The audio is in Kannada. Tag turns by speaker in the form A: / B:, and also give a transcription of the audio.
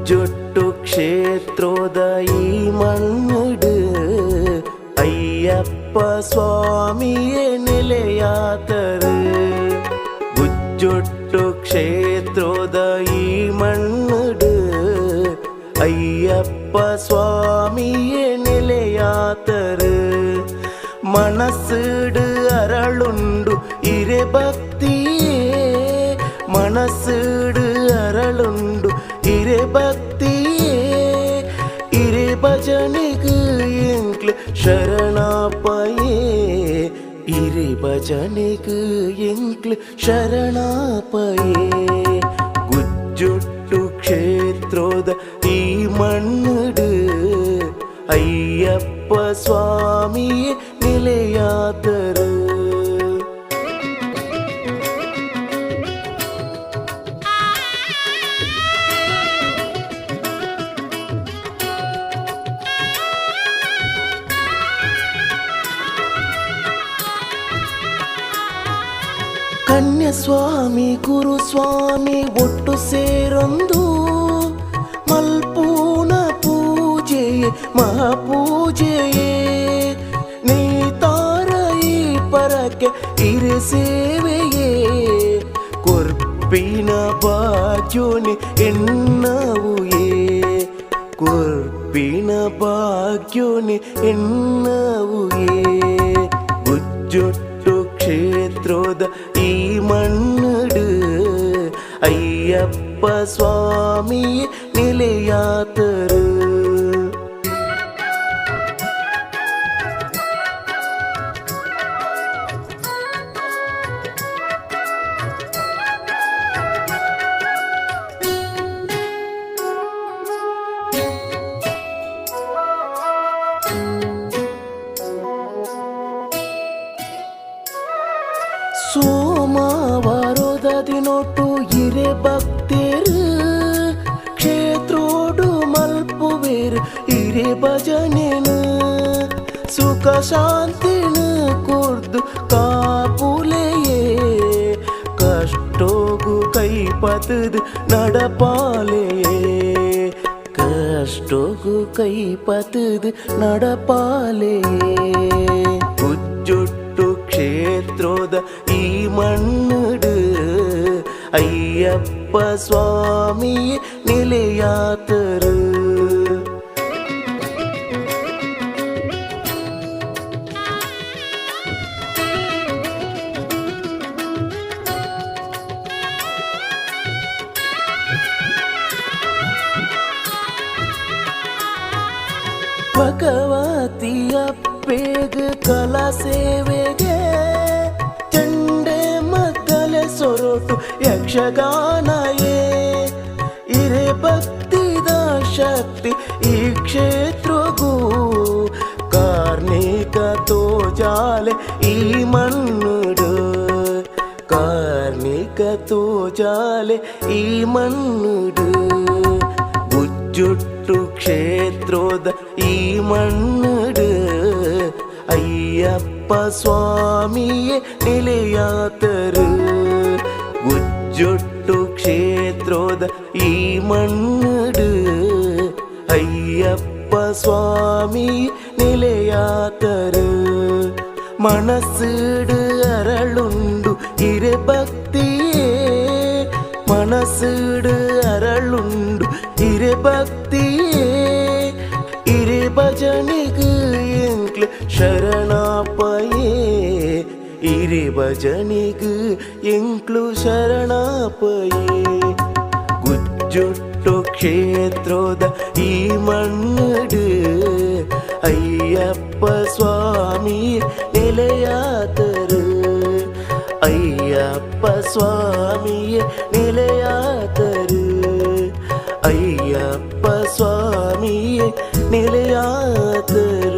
A: ಗುಜ್ಜೊಟ್ಟು ಕ್ಷೇತ್ರೋದ ಈ ಮಣ್ಣುಡು ಅಯ್ಯಪ್ಪ ಸ್ವಾಮಿಯೇ ನೆಲೆಯಾತರು. ಗುಜ್ಜೊಟ್ಟು ಕ್ಷೇತ್ರೋದ ಈ ಮಣ್ಣುಡು ಅಯ್ಯಪ್ಪ ಸ್ವಾಮಿಯೇ ನೆಲೆಯಾತರು. ಮನಸ್ಸುಡು ಅರಳುಂಡು ಇರೆ ಭಕ್ತಿಯೇ, ಮನಸ್ಸುಡು ಅರಳುಂಡು ಇರೆ ಭಕ್ತಿಯೇ, ಇರೆ ಭಜನೆಗೂ ಎಂಕ್ಲು ಶರಣಾಪಯೇ, ಇರೆ ಭಜನೆಗೂ ಎಂಕ್ಲು ಶರಣಾಪಯೇ. ಗುಜ್ಜೊಟ್ಟು ಕ್ಷೇತ್ರೋದ ಈ ಮಣ್ಣುಡು ಅಯ್ಯಪ್ಪ ಸ್ವಾಮಿಯೇ ನೆಲೆಯಾತರು. ಕನ್ಯಸ್ವಾಮಿ ಗುರುಸ್ವಾಮಿ ಒಟ್ಟು ಸೇರೊಂದು ಮಲ್ಪೂನ ಪೂಜೆಯೇ ಮಹಾಪೂಜೆಯೇ. ನೀತಾರ ಈ ಪರಕ್ಕೆ ಇರೆ ಸೇವೆಯೇ, ಕೊರ್ಪಿನ ಭಾಗ್ಯೋನಿ ಎನ್ನವುಯೇ, ಕೊರ್ಪಿನ ಭಾಗ್ಯೋನಿ ಎನ್ನವುಯೇ. ಗುಜ್ಜೊಟ್ಟು ಕ್ಷೇತ್ರೋದ ಈ ಮಣ್ಣುಡು ಅಯ್ಯಪ್ಪ ಸ್ವಾಮಿಯೇ ನೆಲೆಯಾತರು. ಸೋಮವಾರದ ದಿನೊಟ್ಟು ಇರೆ ಭಕ್ತರು ಕ್ಷೇತ್ರೋಡು ಮಲ್ಪುವೇರು ಇರೆ ಭಜನೆನು. ಸುಖ ಶಾಂತಿನು ಕುರ್ದು ಕಾಪುಲೆಯೇ, ಕಷ್ಟೋಗು ಕೈ ಪತದು ನಡಪಾಲೆಯೇ, ಕಷ್ಟೋಗು ಕೈ ಪತದು ನಡಪಾಲೆಯೇ. ಗುಜ್ಜೊಟ್ಟು ಕ್ಷೇತ್ರೋದ ಈ ಮಣ್ಣುಡು ಅಯ್ಯಪ್ಪ ಸ್ವಾಮಿಯೇ ನೆಲೆಯಾತರು. ಭಗವತಿಯ ಬೇಗ ಕಲಾ ಸೇವೆಗೆ ಚಂಡೆ ಮದ್ದಲೆ ಸೊರಟು ಯಕ್ಷಗಾನಯೇ. ಇರೆ ಭಕ್ತಿದ ಶಕ್ತಿ ಈ ಕ್ಷೇತ್ರಗೂ ಕಾರ್ಣಿಕ ತೋಜಾಲೆ ಈ ಮಣ್ಣುಡು, ಕಾರ್ಣಿಕ ತೋಜಾಲೆ ಈ ಮಣ್ಣುಡು. ಗುಜ್ಜೊಟ್ಟು ಕ್ಷೇತ್ರೋದ ಈ ಮಣ್ಣುಡು ಅಯ್ಯಪ್ಪ ಸ್ವಾಮಿಯೇ ನೆಲೆಯಾತರು. ಗುಜ್ಜೊಟ್ಟು ಕ್ಷೇತ್ರೋದ ಈ ಮಣ್ಣುಡು ಅಯ್ಯಪ್ಪ ಸ್ವಾಮಿಯೇ ನೆಲೆಯಾತರು. ಮನಸ್ಸುಡು ಅರಳುಂಡು ಇರೆ ಭಕ್ತಿಯೇ, ಮನಸ್ಸುಡು ಅರಳುಂಡು ಇರೆ ಭಕ್ತಿಯೇ, ಇರೆ ಭಜನೆಗೂ ಎಂಕ್ಲು ಶರಣಾಪಯೇ, ಇರೆ ಭಜನೆಗೂ ಎಂಕ್ಲು ಶರಣಾಪಯೇ. ಗುಜ್ಜೊಟ್ಟು ಕ್ಷೇತ್ರೋದ ಈ ಮಣ್ಣುಡು ಅಯ್ಯಪ್ಪ ಸ್ವಾಮಿಯೇ ನೆಲೆಯಾತರು. ಅಯ್ಯಪ್ಪ ಸ್ವಾಮಿಯೇ ನೆಲೆಯಾತರು. ಅಯ್ಯಪ್ಪ ಸ್ವಾಮಿಯೇ ನೆಲೆಯಾತರು.